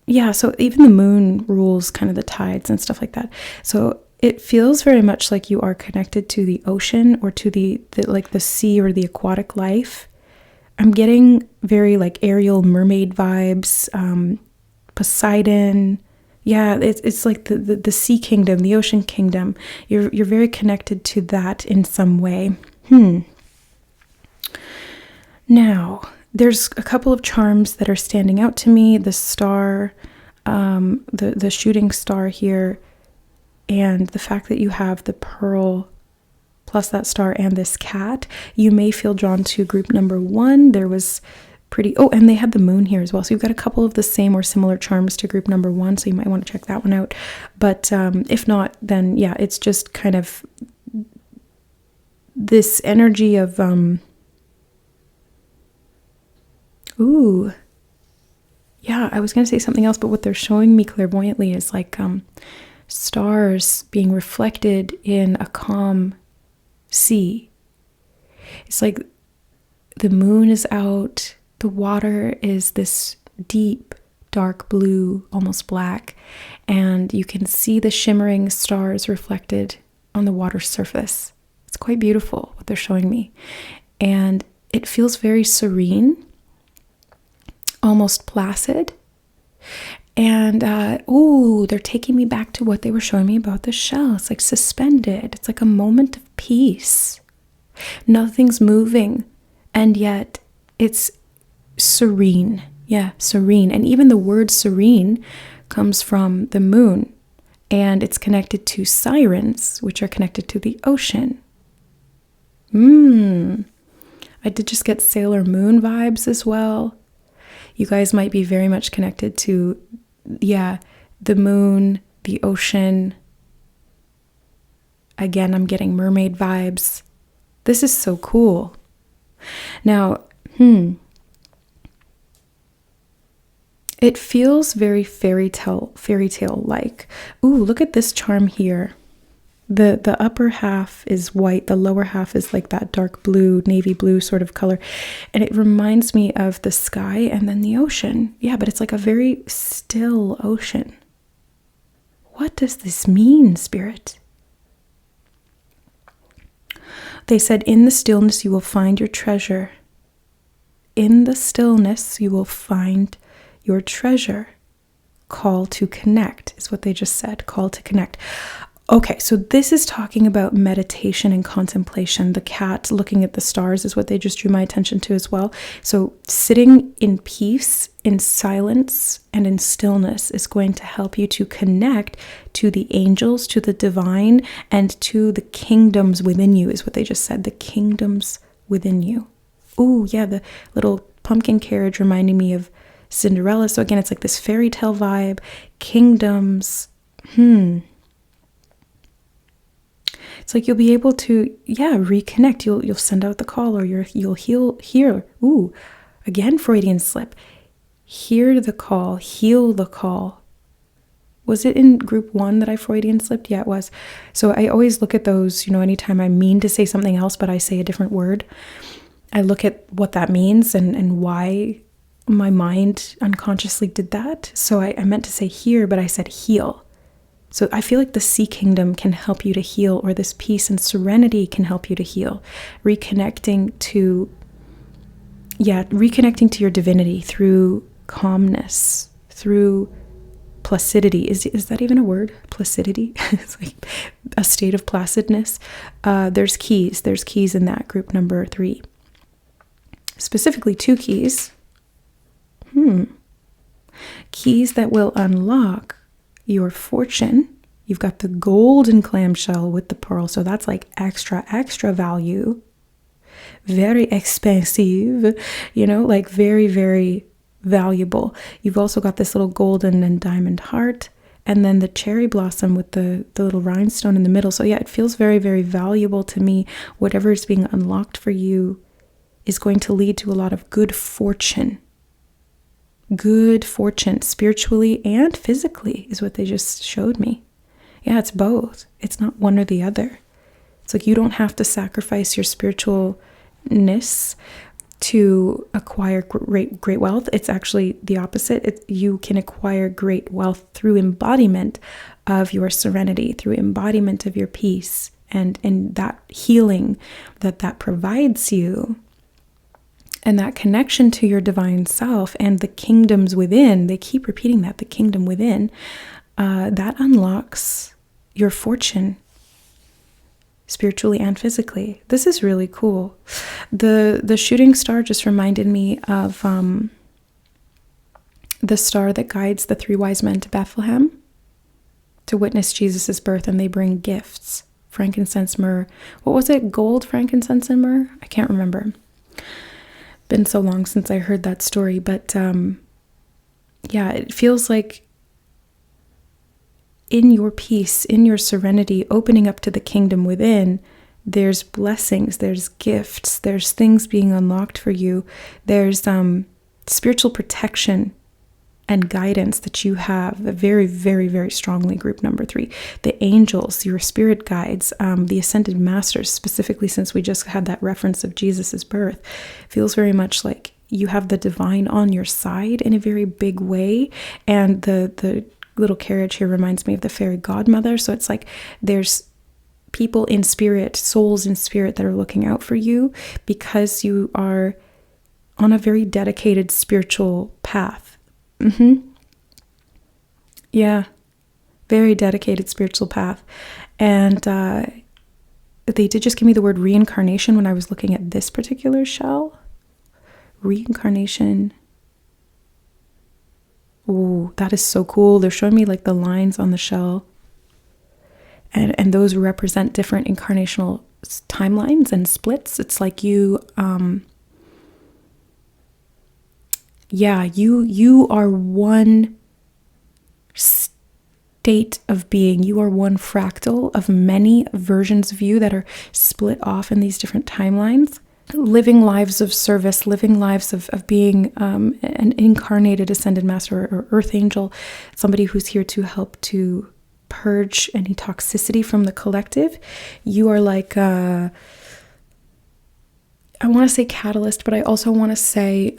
Yeah, so even the moon rules kind of the tides and stuff like that. So it feels very much like you are connected to the ocean or to the like the sea or the aquatic life. I'm getting very like Ariel mermaid vibes, Poseidon. Yeah, it's like the sea kingdom, the ocean kingdom. You're very connected to that in some way. Now, there's a couple of charms that are standing out to me. The star, the shooting star here, and the fact that you have the pearl plus that star and this cat. You may feel drawn to group number 1. There was and they had the moon here as well. So you've got a couple of the same or similar charms to group number 1. So you might want to check that one out. But if not, then yeah, it's just kind of this energy of, yeah, I was going to say something else, but what they're showing me clairvoyantly is like stars being reflected in a calm sea. It's like the moon is out. The water is this deep, dark blue, almost black, and you can see the shimmering stars reflected on the water surface. It's quite beautiful what they're showing me. And it feels very serene, almost placid. And, they're taking me back to what they were showing me about the shell. It's like suspended. It's like a moment of peace. Nothing's moving, and yet it's serene. Yeah, serene. And even the word serene comes from the moon, and it's connected to sirens, which are connected to the ocean. I did just get Sailor Moon vibes as well. You guys might be very much connected to, yeah, the moon, the ocean. Again, I'm getting mermaid vibes. This is so cool. Now, It feels very fairy tale like. Ooh, look at this charm here. The upper half is white, the lower half is like that dark blue, navy blue sort of color. And it reminds me of the sky and then the ocean. Yeah, but it's like a very still ocean. What does this mean, Spirit? They said, in the stillness you will find your treasure. In the stillness you will find your treasure. Call to connect is what they just said. Call to connect. Okay, so this is talking about meditation and contemplation. The cat looking at the stars is what they just drew my attention to as well. So sitting in peace, in silence, and in stillness is going to help you to connect to the angels, to the divine, and to the kingdoms within you is what they just said. The kingdoms within you. Ooh, yeah, the little pumpkin carriage reminding me of Cinderella. So again, it's like this fairy tale vibe, kingdoms. It's like you'll be able to, reconnect. You'll send out the call, or you'll hear. Ooh, again, Freudian slip. Hear the call, heal the call. Was it in group 1 that I Freudian slipped? Yeah, it was. So I always look at those, anytime I mean to say something else, but I say a different word. I look at what that means and why my mind unconsciously did that. So I meant to say hear, but I said heal. So I feel like the sea kingdom can help you to heal, or this peace and serenity can help you to heal. Reconnecting to your divinity through calmness, through placidity. Is that even a word? Placidity? It's like a state of placidness. There's keys. There's keys in that group number 3. Specifically 2 keys. Keys that will unlock your fortune. You've got the golden clamshell with the pearl, so that's like extra value, very expensive, like very, very valuable. You've also got this little golden and diamond heart, and then the cherry blossom with the little rhinestone in the middle. So yeah, it feels very, very valuable to me. Whatever is being unlocked for you is going to lead to a lot of good fortune. Good fortune, spiritually and physically, is what they just showed me. Yeah, it's both. It's not one or the other. It's like you don't have to sacrifice your spiritualness to acquire great wealth. It's actually the opposite. You can acquire great wealth through embodiment of your serenity, through embodiment of your peace, and that healing that provides you. And that connection to your divine self and the kingdoms within, they keep repeating that, the kingdom within, that unlocks your fortune spiritually and physically. This is really cool. The shooting star just reminded me of the star that guides the 3 wise men to Bethlehem to witness Jesus's birth, and they bring gifts, frankincense, myrrh. What was it? Gold, frankincense, and myrrh? I can't remember. Been so long since I heard that story, but it feels like in your peace, in your serenity, opening up to the kingdom within, there's blessings, there's gifts, there's things being unlocked for you, there's spiritual protection and guidance that you have very, very, very strongly. Group number 3, the angels, your spirit guides, the ascended masters, specifically since we just had that reference of Jesus's birth, feels very much like you have the divine on your side in a very big way. And the little carriage here reminds me of the fairy godmother. So it's like there's people in spirit, souls in spirit that are looking out for you because you are on a very dedicated spiritual path. Yeah, very dedicated spiritual path. And they did just give me the word reincarnation when I was looking at this particular shell. Reincarnation. Ooh, that is so cool. They're showing me like the lines on the shell. And those represent different incarnational timelines and splits. It's like you you are one state of being. You are one fractal of many versions of you that are split off in these different timelines. living lives of service, living lives of being an incarnated ascended master or earth angel, somebody who's here to help to purge any toxicity from the collective. You are like I want to say catalyst, but I also want to say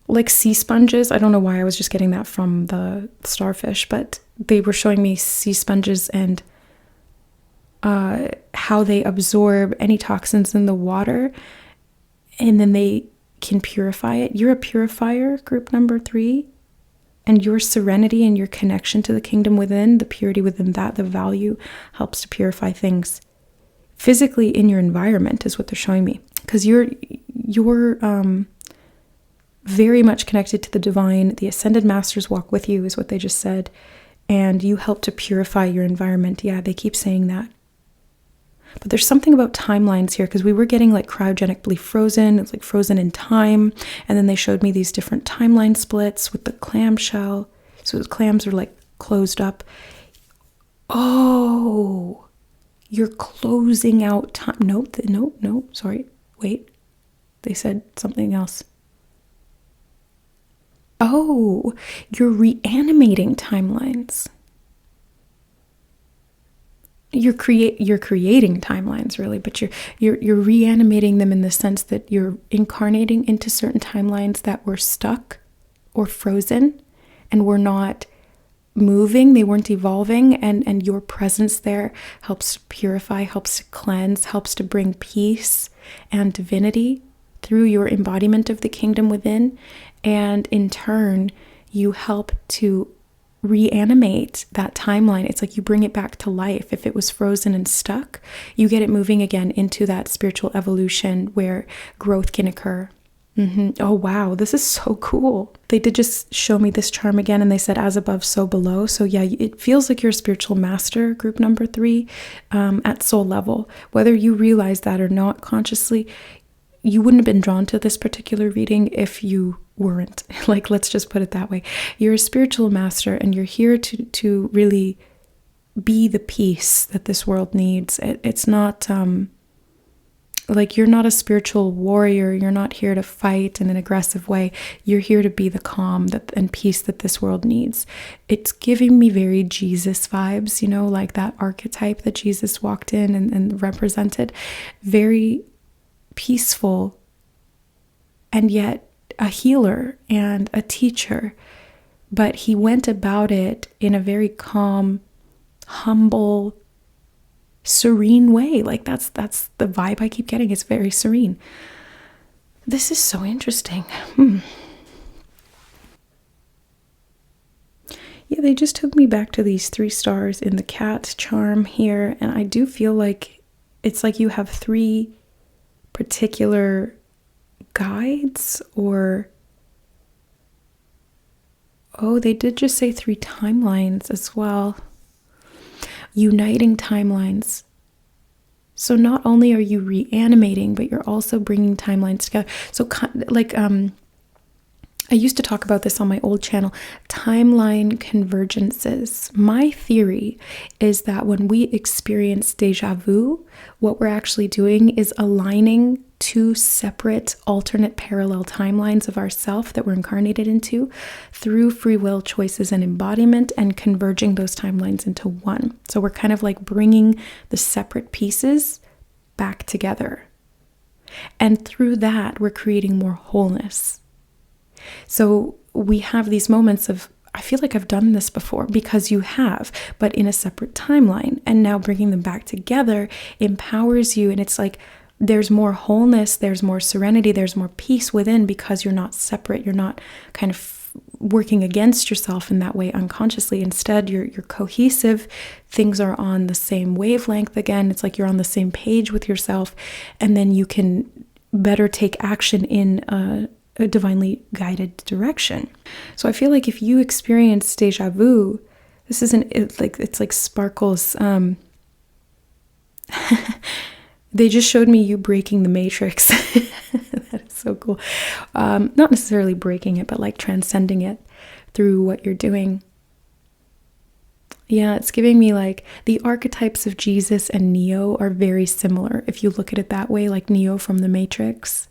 like sea sponges. I don't know why I was just getting that from the starfish, but they were showing me sea sponges and how they absorb any toxins in the water, and then they can purify it. You're a purifier, group number 3, and your serenity and your connection to the kingdom within, the purity within that, the value helps to purify things physically in your environment is what they're showing me, because you're very much connected to the divine. The ascended masters walk with you is what they just said, and you help to purify your environment. Yeah, they keep saying that. But there's something about timelines here, because we were getting like cryogenically frozen. It's like frozen in time. And then they showed me these different timeline splits with the clamshell. So the clams are like closed up. Oh, you're closing out time. No, sorry. Wait, they said something else. Oh, you're reanimating timelines. You're creating timelines, really, but you're reanimating them in the sense that you're incarnating into certain timelines that were stuck or frozen and were not moving, they weren't evolving, and your presence there helps to purify, helps to cleanse, helps to bring peace and divinity through your embodiment of the kingdom within. And in turn, you help to reanimate that timeline. It's like you bring it back to life. If it was frozen and stuck, you get it moving again into that spiritual evolution where growth can occur. Oh, wow. This is so cool. They did just show me this charm again, and they said, as above, so below. So yeah, it feels like you're a spiritual master, group number 3, at soul level. Whether you realize that or not consciously, you wouldn't have been drawn to this particular reading if you weren't. Like, let's just put it that way. You're a spiritual master, and you're here to really be the peace that this world needs. It's not like you're not a spiritual warrior. You're not here to fight in an aggressive way. You're here to be the calm and peace that this world needs. It's giving me very Jesus vibes, you know, like that archetype that Jesus walked in and represented. Very peaceful, and yet a healer and a teacher. But he went about it in a very calm, humble, serene way. Like that's the vibe I keep getting. It's very serene. This is so interesting. Yeah, they just took me back to these 3 stars in the cat charm here, and I do feel like it's like you have 3 particular guides, or they did just say 3 timelines as well. Uniting timelines. So not only are you reanimating, but you're also bringing timelines together. So like I used to talk about this on my old channel, timeline convergences. My theory is that when we experience deja vu, what we're actually doing is aligning 2 separate alternate parallel timelines of ourself that we're incarnated into through free will choices and embodiment, and converging those timelines into one. So we're kind of like bringing the separate pieces back together. And through that, we're creating more wholeness. So we have these moments of, I feel like I've done this before, because you have, but in a separate timeline. And now bringing them back together empowers you. And it's like there's more wholeness, there's more serenity, there's more peace within, because you're not separate. You're not kind of working against yourself in that way unconsciously. Instead, you're cohesive. Things are on the same wavelength again. It's like you're on the same page with yourself. And then you can better take action in a divinely guided direction. So I feel like if you experience deja vu, this isn't it's like Sparkle's they just showed me you breaking the matrix. That is so cool. Not necessarily breaking it, but like transcending it through what you're doing. Yeah, it's giving me like the archetypes of Jesus and Neo are very similar. If you look at it that way, like Neo from the Matrix,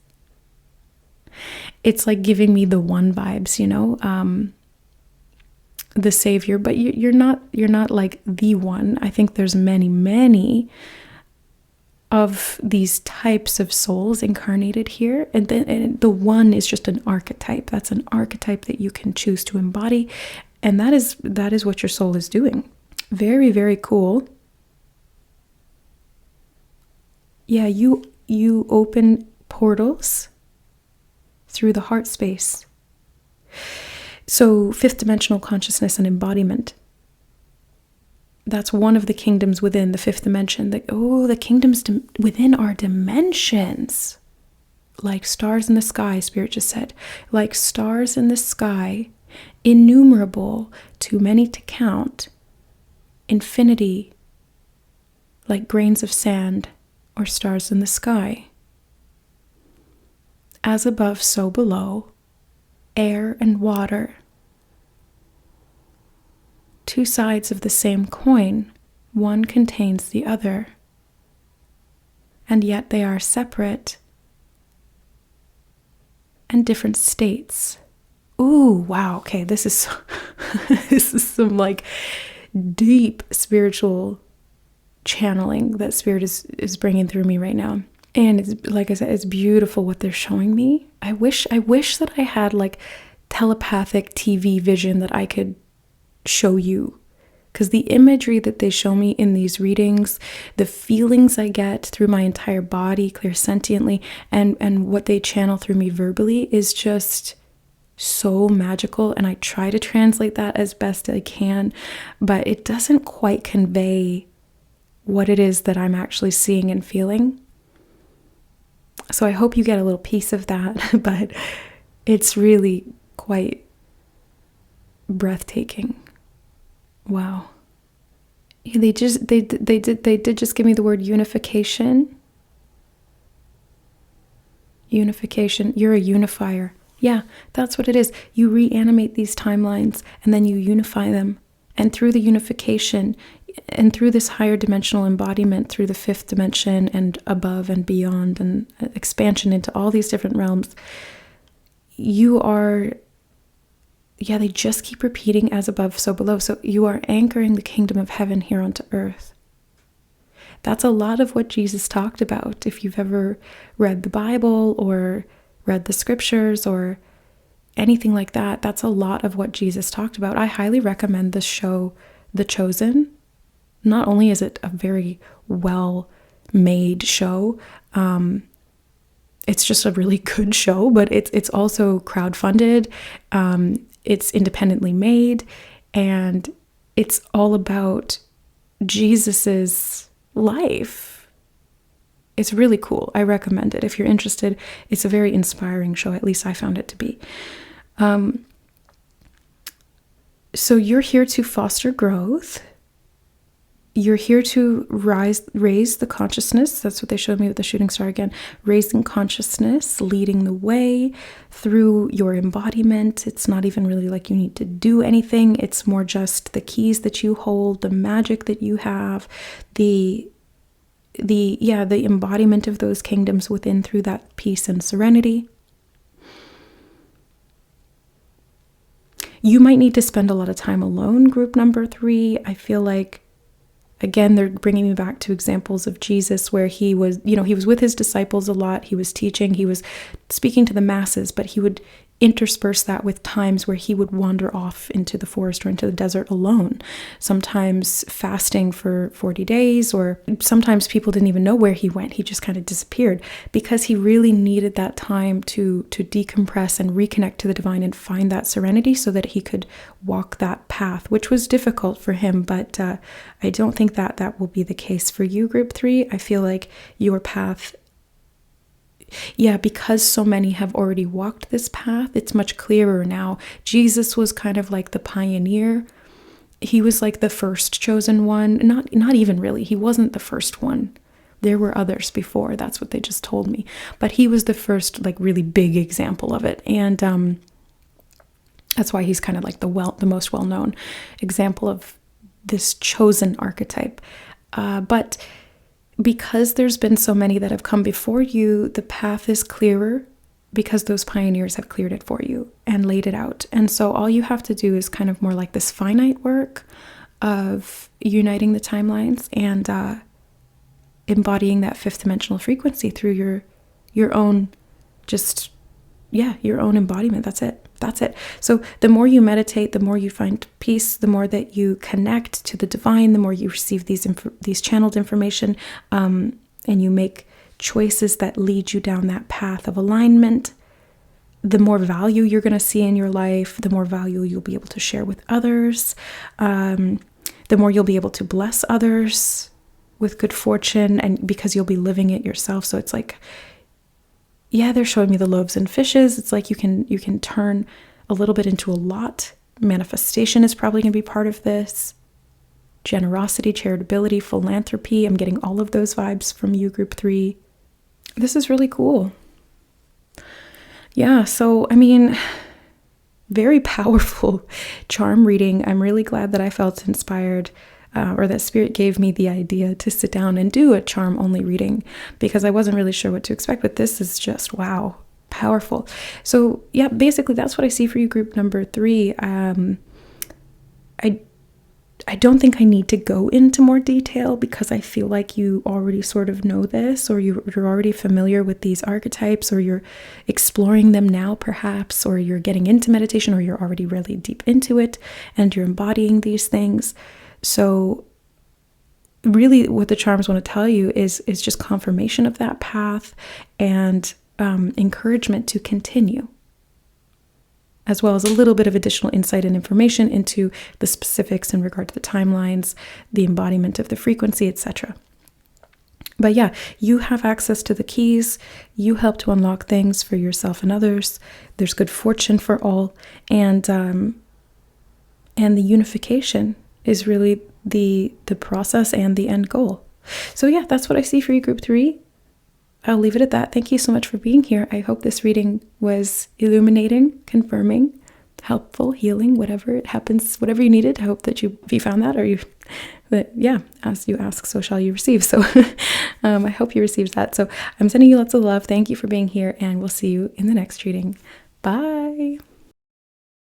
it's like giving me the one vibes, the savior, but you're not like the one. I think there's many of these types of souls incarnated here, and then the one is just an archetype. That's an archetype that you can choose to embody, and that is what your soul is doing. Very, very cool. Yeah, you open portals through the heart space. So fifth dimensional consciousness and embodiment. That's one of the kingdoms within the fifth dimension. The kingdoms within our dimensions. Like stars in the sky, Spirit just said. Like stars in the sky, innumerable, too many to count. Infinity, like grains of sand or stars in the sky. As above, so below. Air and water. Two sides of the same coin, one contains the other, and yet they are separate and different states. Ooh, wow, okay, this is this is some like deep spiritual channeling that Spirit is bringing through me right now. And it's, like I said, it's beautiful what they're showing me. I wish that I had like telepathic TV vision that I could show you. Because the imagery that they show me in these readings, the feelings I get through my entire body, clairsentiently, and what they channel through me verbally is just so magical. And I try to translate that as best I can, but it doesn't quite convey what it is that I'm actually seeing and feeling. So I hope you get a little piece of that, but it's really quite breathtaking. Wow. They did just give me the word unification. Unification. You're a unifier. Yeah, that's what it is. You reanimate these timelines and then you unify them. And through the unification and through this higher dimensional embodiment, through the fifth dimension and above and beyond and expansion into all these different realms, you are, yeah, they just keep repeating as above, so below. So you are anchoring the kingdom of heaven here onto earth. That's a lot of what Jesus talked about. If you've ever read the Bible or read the scriptures or anything like that, that's a lot of what Jesus talked about. I highly recommend this show, The Chosen. Not only is it a very well-made show, it's just a really good show, but it's also crowdfunded. It's independently made, and it's all about Jesus's life. It's really cool. I recommend it if you're interested. It's a very inspiring show. At least I found it to be. So you're here to foster growth. You're here to raise the consciousness. That's what they showed me with the shooting star again. Raising consciousness, leading the way through your embodiment. It's not even really like you need to do anything. It's more just the keys that you hold, the magic that you have, the embodiment of those kingdoms within through that peace and serenity. You might need to spend a lot of time alone, group number 3. I feel like, again, they're bringing me back to examples of Jesus where he was with his disciples a lot. He was teaching, he was speaking to the masses, but he would intersperse that with times where he would wander off into the forest or into the desert alone, sometimes fasting for 40 days, or sometimes people didn't even know where he went. He just kind of disappeared because he really needed that time to decompress and reconnect to the divine and find that serenity so that he could walk that path, which was difficult for him. But I don't think that will be the case for you, group 3. I feel like your path, because so many have already walked this path, it's much clearer now. Jesus was kind of like the pioneer. He was like the first chosen one. Not even really. He wasn't the first one. There were others before. That's what they just told me. But he was the first, like, really big example of it. And that's why he's kind of like the most well-known example of this chosen archetype. But because there's been so many that have come before you, the path is clearer because those pioneers have cleared it for you and laid it out. And so all you have to do is kind of more like this finite work of uniting the timelines and embodying that fifth dimensional frequency through your own your own embodiment. That's it. So the more you meditate, the more you find peace, the more that you connect to the divine, the more you receive these channeled information, and you make choices that lead you down that path of alignment, the more value you're going to see in your life, the more value you'll be able to share with others, the more you'll be able to bless others with good fortune, and because you'll be living it yourself. So it's like, yeah, they're showing me the loaves and fishes. It's like you can turn a little bit into a lot. Manifestation is probably going to be part of this. Generosity, charitability, philanthropy. I'm getting all of those vibes from you, group 3. This is really cool. Yeah, so I mean, very powerful charm reading. I'm really glad that I felt inspired, or that Spirit gave me the idea to sit down and do a charm only reading, because I wasn't really sure what to expect, but this is just, wow, powerful. So yeah, basically that's what I see for you, group number 3. I don't think I need to go into more detail because I feel like you already sort of know this, or you're already familiar with these archetypes, or you're exploring them now perhaps, or you're getting into meditation, or you're already really deep into it and you're embodying these things. So really what the charms want to tell you is just confirmation of that path and encouragement to continue, as well as a little bit of additional insight and information into the specifics in regard to the timelines, the embodiment of the frequency, etc. But yeah, you have access to the keys. You help to unlock things for yourself and others. There's good fortune for all, and the unification is really the process and the end goal. So yeah, that's what I see for you, group 3. I'll leave it at that. Thank you so much for being here. I hope this reading was illuminating, confirming, helpful, healing, whatever it happens, whatever you needed. I hope that if you found that, or as you ask, so shall you receive. So I hope you received that. So I'm sending you lots of love. Thank you for being here, and we'll see you in the next reading. Bye.